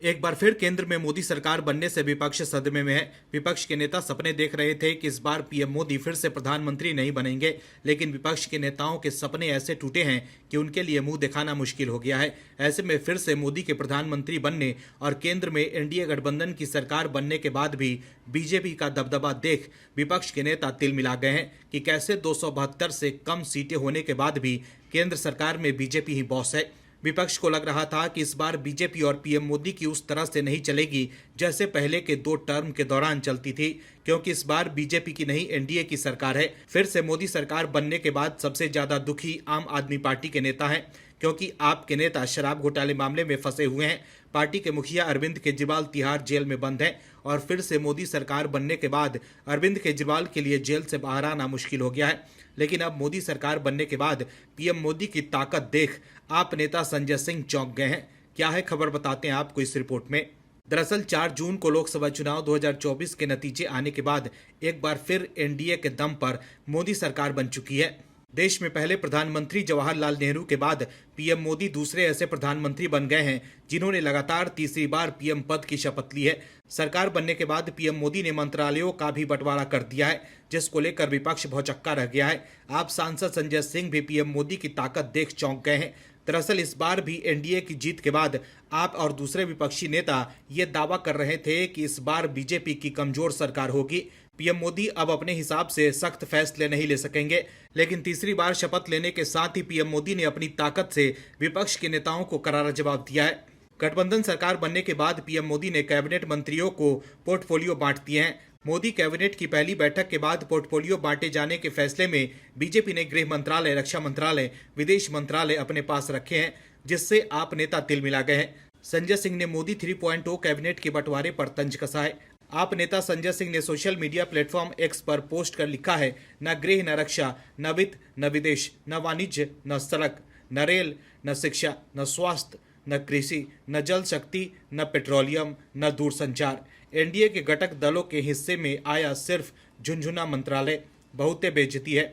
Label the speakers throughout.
Speaker 1: एक बार फिर केंद्र में मोदी सरकार बनने से विपक्ष सदमे में है। विपक्ष के नेता सपने देख रहे थे कि इस बार पीएम मोदी फिर से प्रधानमंत्री नहीं बनेंगे, लेकिन विपक्ष के नेताओं के सपने ऐसे टूटे हैं कि उनके लिए मुंह दिखाना मुश्किल हो गया है। ऐसे में फिर से मोदी के प्रधानमंत्री बनने और केंद्र में एनडीए गठबंधन की सरकार बनने के बाद भी बीजेपी का दबदबा देख विपक्ष के नेता तिलमिला गए हैं कि कैसे 272 से कम सीटें होने के बाद भी केंद्र सरकार में बीजेपी ही बॉस है। विपक्ष को लग रहा था कि इस बार बीजेपी और पीएम मोदी की उस तरह से नहीं चलेगी जैसे पहले के 2 टर्म के दौरान चलती थी, क्योंकि इस बार बीजेपी की नहीं एनडीए की सरकार है। फिर से मोदी सरकार बनने के बाद सबसे ज्यादा दुखी आम आदमी पार्टी के नेता हैं, क्योंकि आप के नेता शराब घोटाले मामले में फंसे हुए हैं। पार्टी के मुखिया अरविंद केजरीवाल तिहाड़ जेल में बंद हैं और फिर से मोदी सरकार बनने के बाद अरविंद केजरीवाल के लिए जेल से बाहर आना मुश्किल हो गया है। लेकिन अब मोदी सरकार बनने के बाद पीएम मोदी की ताकत देख आप नेता संजय सिंह चौंक गए हैं। क्या है खबर, बताते हैं आपको इस रिपोर्ट में। दरअसल 4 जून को लोकसभा चुनाव 2024 के नतीजे आने के बाद एक बार फिर एनडीए के दम पर मोदी सरकार बन चुकी है। देश में पहले प्रधानमंत्री जवाहरलाल नेहरू के बाद पीएम मोदी दूसरे ऐसे प्रधानमंत्री बन गए हैं जिन्होंने लगातार तीसरी बार पीएम पद की शपथ ली है। सरकार बनने के बाद पीएम मोदी ने मंत्रालयों का भी बंटवारा कर दिया है, जिसको लेकर विपक्ष भौचक्का रह गया है। आप सांसद संजय सिंह भी पीएम मोदी की ताकत देख चौंक गए हैं। दरअसल इस बार भी एनडीए की जीत के बाद आप और दूसरे विपक्षी नेता ये दावा कर रहे थे कि इस बार बीजेपी की कमजोर सरकार होगी। पीएम मोदी अब अपने हिसाब से सख्त फैसले नहीं ले सकेंगे, लेकिन तीसरी बार शपथ लेने के साथ ही पीएम मोदी ने अपनी ताकत से विपक्ष के नेताओं को करारा जवाब दिया है। गठबंधन सरकार बनने के बाद पीएम मोदी ने कैबिनेट मंत्रियों को पोर्टफोलियो बांट दिए हैं। मोदी कैबिनेट की पहली बैठक के बाद पोर्टफोलियो बांटे जाने के फैसले में बीजेपी ने गृह मंत्रालय, रक्षा मंत्रालय, विदेश मंत्रालय अपने पास रखे हैं, जिससे आप नेता तिलमिला गए हैं। संजय सिंह ने मोदी 3.0 कैबिनेट के बंटवारे पर तंज कसा है। आप नेता संजय सिंह ने सोशल मीडिया प्लेटफॉर्म एक्स पर पोस्ट कर लिखा है, न गृह, न रक्षा, न वित्त, न विदेश, न वाणिज्य, न सड़क, न रेल, न शिक्षा, न स्वास्थ्य, न कृषि, न जल शक्ति, न पेट्रोलियम, न दूरसंचार। एनडीए के घटक दलों के हिस्से में आया सिर्फ झुनझुना मंत्रालय। बहुत बेइज्जती है।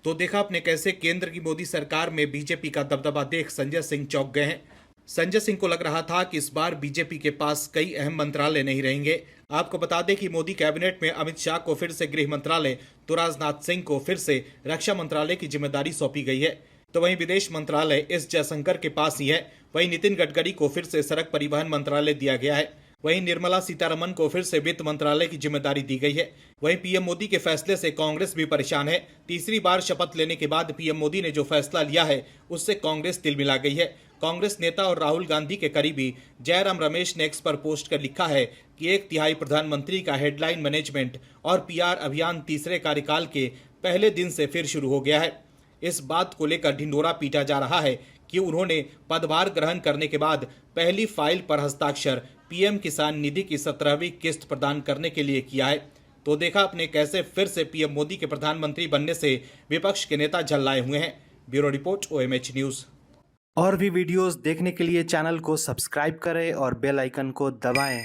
Speaker 1: तो देखा आपने कैसे केंद्र की मोदी सरकार में बीजेपी का दबदबा देख संजय सिंह चौंक गए हैं। संजय सिंह को लग रहा था कि इस बार बीजेपी के पास कई अहम मंत्रालय नहीं रहेंगे। आपको बता दें कि मोदी कैबिनेट में अमित शाह को फिर से गृह मंत्रालय, तो राजनाथ सिंह को फिर से रक्षा मंत्रालय की जिम्मेदारी सौंपी गई है। तो वहीं विदेश मंत्रालय एस जयशंकर के पास ही है। वहीं नितिन गडकरी को फिर से सड़क परिवहन मंत्रालय दिया गया है। वहीं निर्मला सीतारमण को फिर से वित्त मंत्रालय की जिम्मेदारी दी गई है। वहीं पीएम मोदी के फैसले से कांग्रेस भी परेशान है। तीसरी बार शपथ लेने के बाद पीएम मोदी ने जो फैसला लिया है उससे कांग्रेस तिलमिला गई है। कांग्रेस नेता और राहुल गांधी के करीबी जयराम रमेश ने एक्स पर पोस्ट कर लिखा है कि 1/3 प्रधानमंत्री का हेडलाइन मैनेजमेंट और पीआर अभियान तीसरे कार्यकाल के पहले दिन से फिर शुरू हो गया है। इस बात को लेकर ढिंढोरा पीटा जा रहा है कि उन्होंने पदभार ग्रहण करने के बाद पहली फाइल पर हस्ताक्षर पीएम किसान निधि की 17वीं किस्त प्रदान करने के लिए किया है। तो देखा आपने कैसे फिर से पीएम मोदी के प्रधानमंत्री बनने से विपक्ष के नेता झल्लाए हुए हैं। Bureau report OMH news.
Speaker 2: और भी वीडियोस देखने के लिए चैनल को सब्सक्राइब करें और बेल आइकन को दबाएं।